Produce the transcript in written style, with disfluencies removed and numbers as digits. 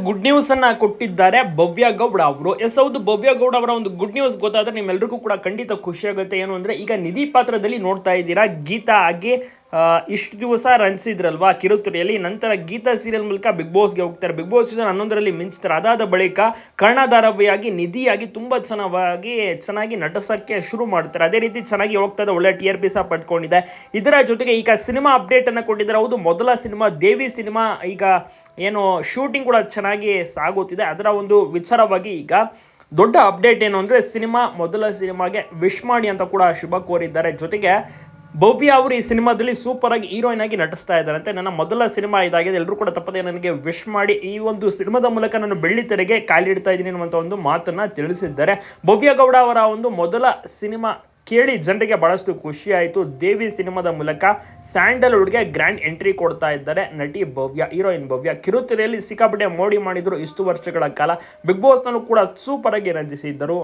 Good news ಅನ್ನ ಕೊಟ್ಟಿದ್ದಾರೆ ಭವ್ಯ ಗೌಡ ಅವರು. ಹೌದು, ಭವ್ಯ ಗೌಡ ಅವರ ಒಂದು ಗುಡ್ ನ್ಯೂಸ್ ಗೊತ್ತಾದ್ರೆ ನಿಮ್ಮೆಲ್ಲರಿಗೂ ಕೂಡ ಖಂಡಿತ ಖುಷಿ ಆಗುತ್ತೆ. ಏನು ಅಂದ್ರೆ, ಈಗ ನಿಧಿ ಪಾತ್ರದಲ್ಲಿ ನೋಡ್ತಾ ಇದ್ದೀರಾ, ಗೀತಾ ಆಗಿ ಇಷ್ಟು ದಿವಸ ರನ್ಸಿದ್ರಲ್ವಾ ಕಿರುತೆರೆಯಲ್ಲಿ. ನಂತರ ಗೀತಾ ಸೀರಿಯಲ್ ಮೂಲಕ ಬಿಗ್ ಬಾಸ್ಗೆ ಹೋಗ್ತಾರೆ. ಬಿಗ್ ಬಾಸ್ ಸೀಸನ್ 11ರಲ್ಲಿ ಮಿಂಚ್ತಾರೆ. ಅದಾದ ಬಳಿಕ ಕರ್ಣಧಾರಾವಿಯಾಗಿ ನಿಧಿಯಾಗಿ ತುಂಬಾ ಚೆನ್ನಾಗಿ ನಟಿಸಕ್ಕೆ ಶುರು ಮಾಡ್ತಾರೆ. ಅದೇ ರೀತಿ ಚೆನ್ನಾಗಿ ಹೋಗ್ತಾ ಇದೆ, ಒಳ್ಳೆ TRP ಸಹ ಪಡ್ಕೊಂಡಿದೆ. ಇದರ ಜೊತೆಗೆ ಈಗ ಸಿನಿಮಾ ಅಪ್ಡೇಟ್ ಅನ್ನು ಕೊಟ್ಟಿದ್ದಾರೆ. ಹೌದು, ಮೊದಲ ಸಿನಿಮಾ ದೇವಿ ಸಿನಿಮಾ ಈಗ ಏನು ಶೂಟಿಂಗ್ ಕೂಡ ಚೆನ್ನಾಗಿ ಸಾಗುತ್ತಿದೆ. ಅದರ ಒಂದು ವಿಚಾರವಾಗಿ ಈಗ ದೊಡ್ಡ ಅಪ್ಡೇಟ್ ಏನು ಅಂದರೆ, ಮೊದಲ ಸಿನಿಮಾಗೆ ವಿಶ್ ಮಾಡಿ ಅಂತ ಕೂಡ ಶುಭ ಕೋರಿದ್ದಾರೆ. ಜೊತೆಗೆ ಭವ್ಯ ಅವರು ಈ ಸಿನಿಮಾದಲ್ಲಿ ಸೂಪರ್ ಆಗಿ ಹೀರೋಯಿನ್ ಆಗಿ ನಟಿಸ್ತಾ ಇದ್ದಾರಂತೆ. ನನ್ನ ಮೊದಲ ಸಿನಿಮಾ ಇದಾಗಿದೆ, ಎಲ್ಲರೂ ಕೂಡ ತಪ್ಪದೆ ನನಗೆ ವಿಶ್ ಮಾಡಿ. ಈ ಒಂದು ಸಿನಿಮಾದ ಮೂಲಕ ನಾನು ಬೆಳ್ಳಿತೆರೆಗೆ ಕಾಲಿಡ್ತಾ ಇದ್ದೀನಿ ಅನ್ನುವಂಥ ಒಂದು ಮಾತನ್ನು ತಿಳಿಸಿದ್ದಾರೆ. ಭವ್ಯ ಗೌಡ ಅವರ ಒಂದು ಮೊದಲ ಸಿನಿಮಾ ಕೇಳಿ ಜನರಿಗೆ ಬಹಳಷ್ಟು ಖುಷಿ ಆಯಿತು. ದೇವಿ ಸಿನಿಮಾದ ಮೂಲಕ ಸ್ಯಾಂಡಲ್ವುಡ್ಗೆ ಗ್ರ್ಯಾಂಡ್ ಎಂಟ್ರಿ ಕೊಡ್ತಾ ಇದ್ದಾರೆ ನಟಿ ಭವ್ಯ, ಹೀರೋಯಿನ್ ಭವ್ಯ. ಕಿರುತೆರೆಯಲ್ಲಿ ಸಿಕ್ಕಾಪಟ್ಟೆ ಮೋಡಿ ಮಾಡಿದ್ರು ಇಷ್ಟು ವರ್ಷಗಳ ಕಾಲ. ಬಿಗ್ ಬಾಸ್ನಲ್ಲೂ ಕೂಡ ಸೂಪರ್ ಆಗಿ ರಂಜಿಸಿದ್ದರು.